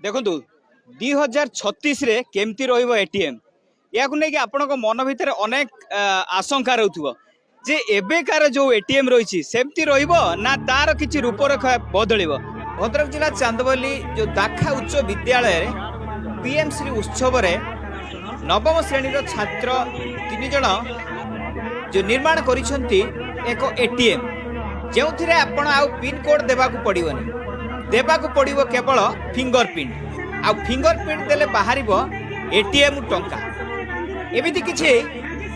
देखु 2036 रे केमती रहिबो एटीएम या नहीं आपण मन भितर अनेक आशंका रहउथबो जे एबेकार जो एटीएम रही सेमती रहिबो ना तार किछि रूपरेखा बदलिबो। भद्रक जिला चांदवली जो दाखा उच्च विद्यालय पीएमसी उत्सव रे नवम श्रेणी छात्र 3 जन जो निर्माण करिसंती एक एटीएम जो आपण आउ पिन कोड देबाकू पड़िबोनी देबाकू पड़िबो केवल फिंगरप्रिंट आउ फिंगरप्रिंट देले बाहरिबो एटीएम टंका। एमिति किछि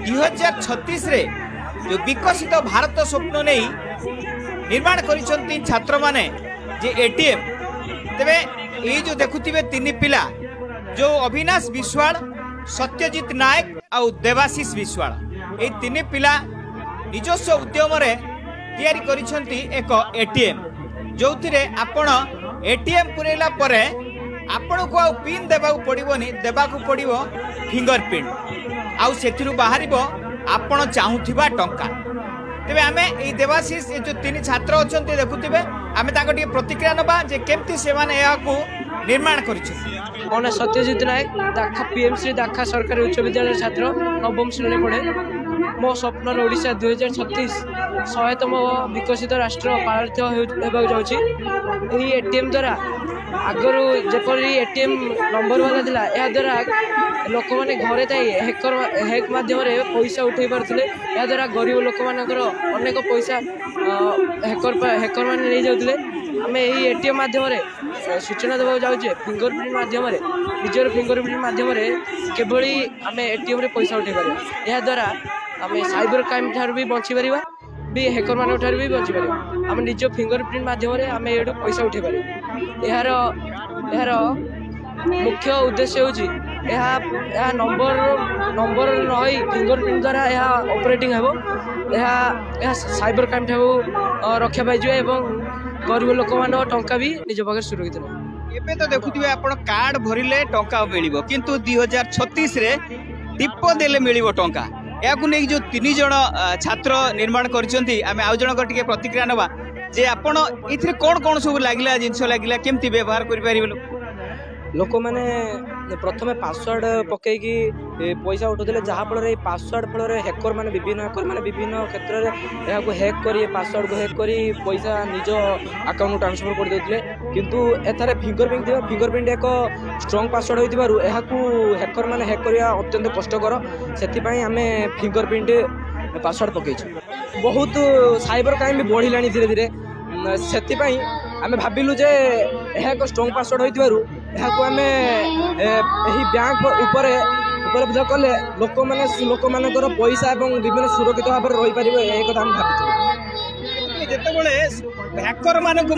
2036 रे जो विकसित भारत स्वप्न नहीं निर्माण करिसंती छात्र माने जे एटीएम तेबे ये जो देखुथिबे 3 पिला जो अविनाश विश्वाल सत्यजित नायक आउ देवाशीष विश्वाल ये 3 पिला निजस्व उद्यम रे तैयारी करिसंती एक एटीएम जो थिरे आपण एटीएम पुरेला परे आपण को आउ पिन देबाकू पड़िबोनी देबाकू पड़िबो फिंगरप्रिंट आउ सेथिरु बाहरिबो आपण चाहुथिबा टंका। तेबे आमे ए देवाशीष ए जो 3 छात्र अछंती देखुथिबे आमे ताको टिके प्रतिक्रिया नबा जे केमती से माने याकू निर्माण करिछि। मोना सत्यजित नायक दाखा पीएमसी दाखा सरकारी उच्च विद्यालय छात्र नवम श्रेणी पढ़े। मो स्वप्न ओडिशा 2036 100तम विकसित राष्ट्र पालित होगा जाऊँगी। एटीएम द्वारा आगरू जपरी एटीएम नंबर वाला थिला या द्वारा लोक मैंने घरे थाई हेक माध्यम पैसा उठे पारे या द्वारा गरीब लोक मानकर अनेक पैसा हेकर मैंने नहीं जाते। आम यही एटीएम माध्यम सूचना देवा जाऊे फिंगरप्रिंट माध्यम निजर फिंगरप्रिंट माध्यम केवली आम एटीएम पैसा उठे पार या द्वारा आम साइबर क्राइम ठार भी बची पार भी हेकर मान भी बची पार आम निज फिंगरप्रिंट माध्यम आम ये पैसा उठे पार। यार मुख्य उद्देश्य हूँ नंबर नई फिंगरप्रिंट द्वारा यह ऑपरेटिंग हेबो यह साइबर क्राइम ठार रक्षा पाई गरीब लोक मान टंका भी निज पाखे सुरक्षित रहे। एबे तो देखुथिबे आपण कार्ड भरिले टंका मिलिबो किंतु 2036 रे टिप देले मिलिबो टंका। याकू नहीं जो 3 जन छात्र निर्माण करिसंती आमे आउ जनक टिके प्रतिक्रिया नबा जे आपण इथरे कोन कोन सब लागिला जिंस लागिला केमती व्यवहार करि पारिबो। लोक मैंने प्रथम पासवर्ड पकईकि पैसा उठुले जहाँफल पासवर्ड फल हेकर मैंने विभिन्न क्षेत्र में यहाँ हेक कर पासवर्ड को हेक कर पैसा निज अकाउंट ट्रांसफर कर देते किंतु एथारे फिंगरप्रिंट एक स्ट्रंग पासवर्ड हो हेकर मैंने हेक करवा अत्यंत कष्टकर से आम फिंगरप्रिंट पासवर्ड पकईछु। बहुत साइबर क्राइम भी बढ़ला धीरे धीरे से आम भाविलु जे एक स्ट्रंग पासवर्ड हो आम बैंक उपलब्ध कले लोक मानकर पैसा और विभिन्न सुरक्षित भाव में रही पारे यह कथा आम भाई जितेबाला हैकर मानक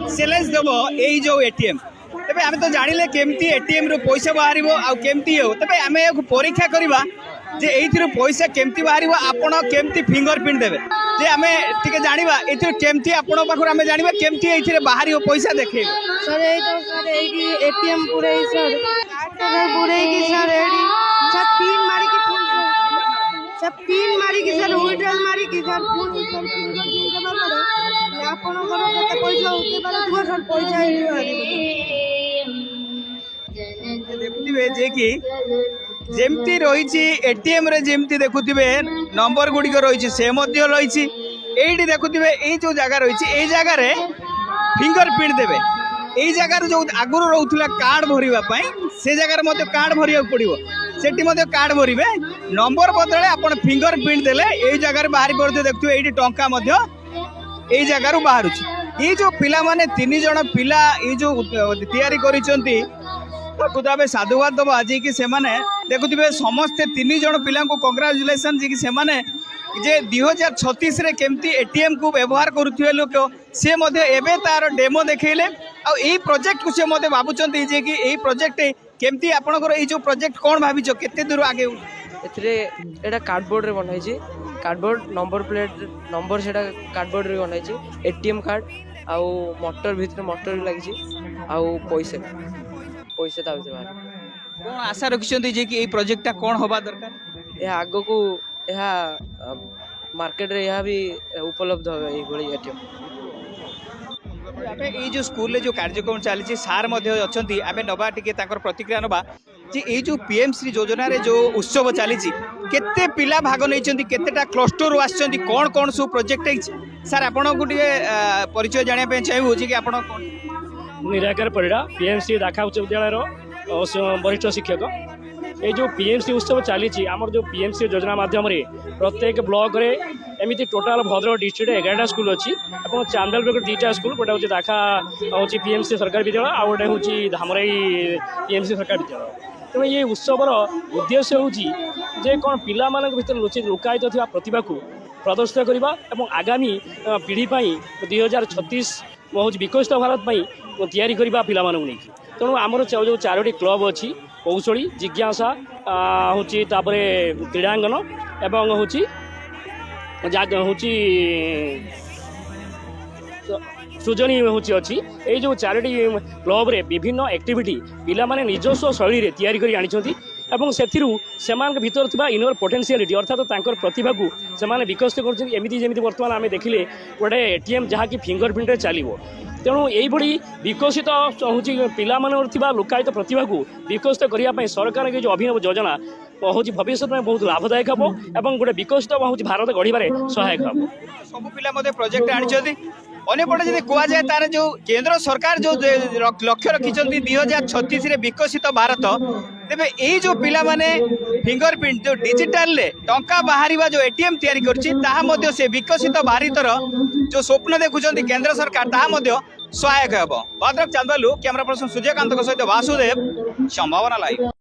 चैलेंज देव यही जो एटीएम तेरे आम तो जानिले केमती एटीएम रू पैसा बाहर आमती हो तेज आम या परीक्षा करवा जे एथि पैसा केमती बाहर आपण केमती फिंगरप्रिंट देवे जे आम टे जाना ये केमती आपण पाखर आम जाना केमती ये बाहर पैसा देखे सर यही तो सर एटीएम पूरे सर पूरे सर सर पिन मारी की सब पिन मारी की सर विड्रॉल मारी की सर फोन सर फिंगरप्रिंट देबा पड़े आपण घर केते पैसा उठे पारे सर पैसा देखुथिबे जे कि जेमती रही एटीएम रे जेमती देखुथिबे नंबर गुड़िक रही से रही एठी देखुथिबे ए जो जगह रही जगह रे फिंगरप्रिंट देबे ए जगह जो आगुर रोला कार्ड भरवा से जगह मत कार्ड भरिया पड़ो सेठी मत कार्ड भरवे नंबर बदले आप फिंगरप्रिंट देले ए जगह बाहरी पड़ते देखुए ये टंका ये जगार बाहर ये जो पिला माने 3 जन पिला ये जो तैयारी करिसंती ताकू साधुवाद दबा जी कि सेमाने देखुथिबे समस्ते 3 जन पिला को कंग्राचुलेसन जी कि सेमाने जे 2036 रे केमती एटीएम को व्यवहार करुथिबे लोक से मध्य एबे तार डेमो देखेले आ एई प्रोजेक्ट को से मध्य भाबुचंती जे कि एई प्रोजेक्ट केमती आपनकर एई जो प्रोजेक्ट कोन भाबिचो केते दूर आगे एथरे एटा कार्डबोर्ड रे बनाई छी कार्डबोर्ड नंबर प्लेट नंबर सेटा कार्डबोर्ड रे बनाई छी एटीएम कार्ड आउ मोटर भीतर मोटर लागि छी आउ पैसा ता बाहर कोन आशा रखिसंती जे कि एई प्रोजेक्ट ता कोन होबा दरकार ए आगो को यह मार्केट रे यह भी उपलब्ध हो एटीएम। आमे ये जो स्कूल जो कार्यक्रम चली सार आम नवा टे प्रतिक्रिया नवा जे ये जो पीएमश्री योजना रे जो उत्सव चली केते पिला भाग नहीं केतेटा क्लस्टर आछंती कौन कौन सब प्रोजेक्ट सर आपण को परिचय जाना चाहिए कि आपण निराकार परिड़ा पीएमसी दाखा उच्च विद्यालय वरिष्ठ शिक्षक ये जो पीएमसी उत्सव चली आमर जो पीएमसी योजना माध्यम प्रत्येक ब्लॉक रे एमती टोटाल भद्रक डिस्ट्रिक्ट 11टा स्कूल अच्छी और चांदलपुर 2टा स्कूल गोटे हूँ दाखा हूँ पीएमसी सरकारी विद्यालय आ गोटे हूँ धामराई पीएमसी सरकारी विद्यालय तेणु ये उत्सवर उद्देश्य हूँ जे कौन पिला भर लुकायित थी प्रतिभा को प्रदर्शित करवा और आगामी पीढ़ी 2036 हूँ विकसित भारत तैयारी करवा पिला नहीं तेणु आमर जो 4टी क्लब अच्छी कौशली जिज्ञासा हूँ क्रीड़ांगन एवं हूँ सृजनी हूँ अच्छी ये जो 4टी क्लब रे विभिन्न एक्टिविटी पिला माने निजस्व शैली रे तैयारी करी आनिछंती एवं से भीतर थिबा इनर पोटेंशियलिटी अर्थात तांकर प्रतिभा को से विकसित करछंती एमिति जेमिति वर्तमान आमे देखिले गोटे एटीएम जहाँकि फिंगरप्रिंट रे चलिबो तेणु यही विकसित हूँ पिला लुकायित प्रतिभा को विकसित करने सरकार के जो अभिनव योजना हूँ भविष्य में बहुत लाभदायक हम और गोटे विकसित हूँ भारत गढ़वे सहायक हम सब पिला प्रोजेक्ट आनी अंपटे जब कहुए तार जो केंद्र सरकार जो लक्ष्य रखिंट 2036 विकसित भारत तेरे यही जो पिला माने फिंगरप्रिंट जो डिजिटाल टंका बाहर जो एटीएम तैयारी कर से विकसित भारतर जो स्वप्न देखुं केंद्र सरकार ताहा सहायक हे भद्रक चांदबालू कैमरा पर्सन सूर्यकांत सहित वासुदेव संभावना लाइव।